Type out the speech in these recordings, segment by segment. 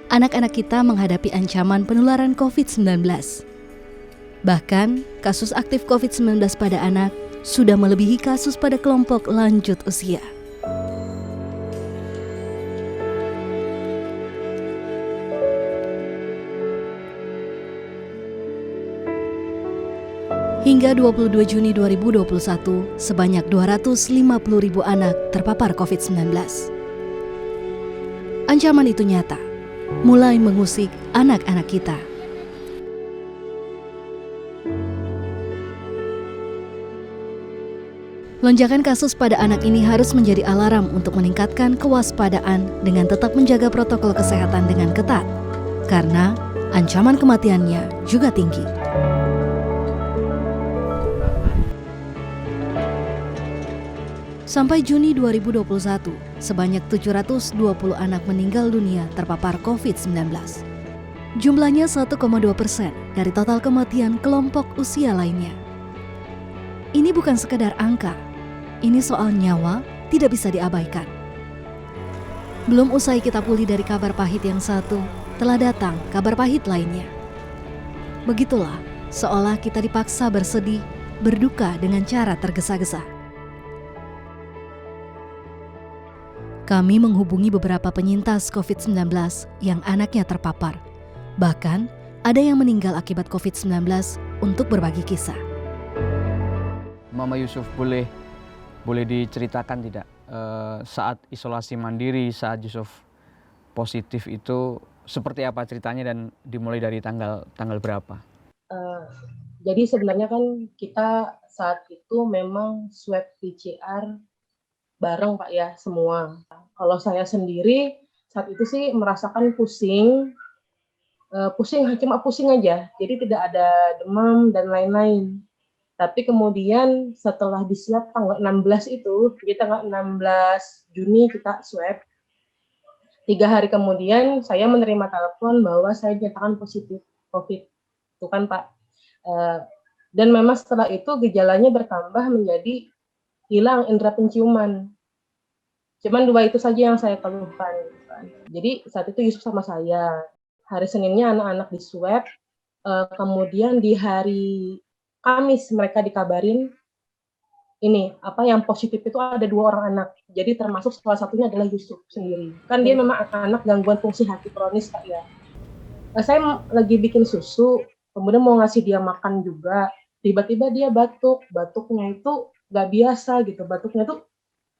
anak-anak kita menghadapi ancaman penularan COVID-19. Bahkan, kasus aktif COVID-19 pada anak sudah melebihi kasus pada kelompok lanjut usia. Hingga 22 Juni 2021, sebanyak 250.000 anak terpapar COVID-19. Ancaman itu nyata, mulai mengusik anak-anak kita. Lonjakan kasus pada anak ini harus menjadi alarm untuk meningkatkan kewaspadaan dengan tetap menjaga protokol kesehatan dengan ketat, karena ancaman kematiannya juga tinggi. Sampai Juni 2021, sebanyak 720 anak meninggal dunia terpapar COVID-19. Jumlahnya 1,2% dari total kematian kelompok usia lainnya. Ini bukan sekedar angka, ini soal nyawa tidak bisa diabaikan. Belum usai kita pulih dari kabar pahit yang satu, telah datang kabar pahit lainnya. Begitulah, seolah kita dipaksa bersedih, berduka dengan cara tergesa-gesa. Kami menghubungi beberapa penyintas COVID-19 yang anaknya terpapar. Bahkan, ada yang meninggal akibat COVID-19 untuk berbagi kisah. Mama Yusuf boleh diceritakan tidak saat isolasi mandiri, saat Yusuf positif itu seperti apa ceritanya dan dimulai dari tanggal berapa? Jadi sebenarnya kan kita saat itu memang swab PCR bareng Pak ya semua. Kalau saya sendiri saat itu sih merasakan pusing cuma pusing aja. Jadi tidak ada demam dan lain-lain. Tapi kemudian setelah disiap tanggal 16 itu, jadi tanggal 16 Juni kita swab. 3 hari kemudian saya menerima telepon bahwa saya dinyatakan positif COVID. Itu kan Pak. Dan memang setelah itu gejalanya bertambah menjadi hilang indera penciuman. Cuman 2 itu saja yang saya keluhkan. Jadi saat itu Yusuf sama saya. Hari Seninnya anak-anak di swab. Kemudian di hari Kamis mereka dikabarin yang positif itu ada 2 orang anak. Jadi termasuk salah satunya adalah Yusuf sendiri. Kan dia memang anak gangguan fungsi hati kronis Pak ya. Saya lagi bikin susu, kemudian mau ngasih dia makan juga. Tiba-tiba dia batuk. Batuknya itu nggak biasa gitu. Batuknya tuh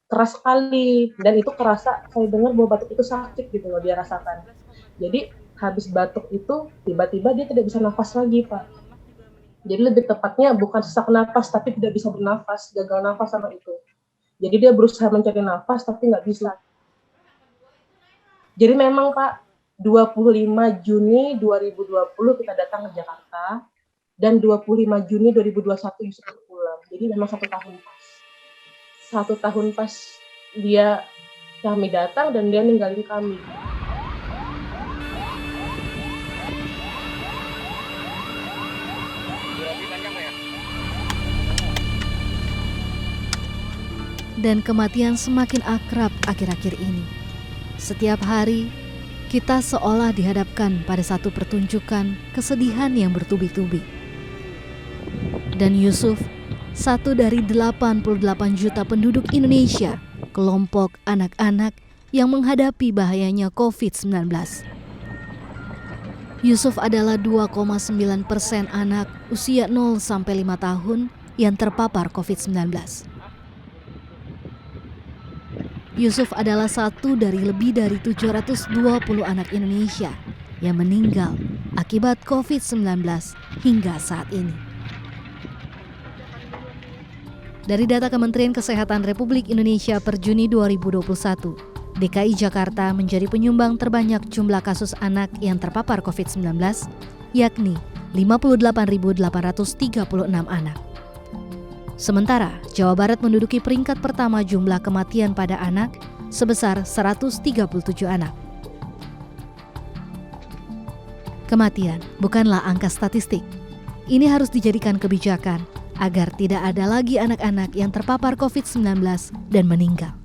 keras sekali. Dan itu kerasa, saya dengar bahwa batuk itu sakit gitu loh dia rasakan. Jadi habis batuk itu tiba-tiba dia tidak bisa nafas lagi Pak. Jadi lebih tepatnya bukan sesak nafas tapi tidak bisa bernafas, gagal nafas sama itu. Jadi dia berusaha mencari nafas tapi nggak bisa. Jadi memang Pak, 25 Juni 2020 kita datang ke Jakarta dan 25 Juni 2021 Yusuf pulang. Jadi memang 1 tahun pas. 1 tahun pas kami datang dan dia ninggalin kami. Dan kematian semakin akrab akhir-akhir ini. Setiap hari, kita seolah dihadapkan pada satu pertunjukan kesedihan yang bertubi-tubi. Dan Yusuf, satu dari 88 juta penduduk Indonesia, kelompok anak-anak yang menghadapi bahayanya COVID-19. Yusuf adalah 2,9% anak usia 0-5 tahun yang terpapar COVID-19. Yusuf adalah satu dari lebih dari 720 anak Indonesia yang meninggal akibat COVID-19 hingga saat ini. Dari data Kementerian Kesehatan Republik Indonesia per Juni 2021, DKI Jakarta menjadi penyumbang terbanyak jumlah kasus anak yang terpapar COVID-19, yakni 58.836 anak. Sementara, Jawa Barat menduduki peringkat pertama jumlah kematian pada anak sebesar 137 anak. Kematian bukanlah angka statistik. Ini harus dijadikan kebijakan agar tidak ada lagi anak-anak yang terpapar COVID-19 dan meninggal.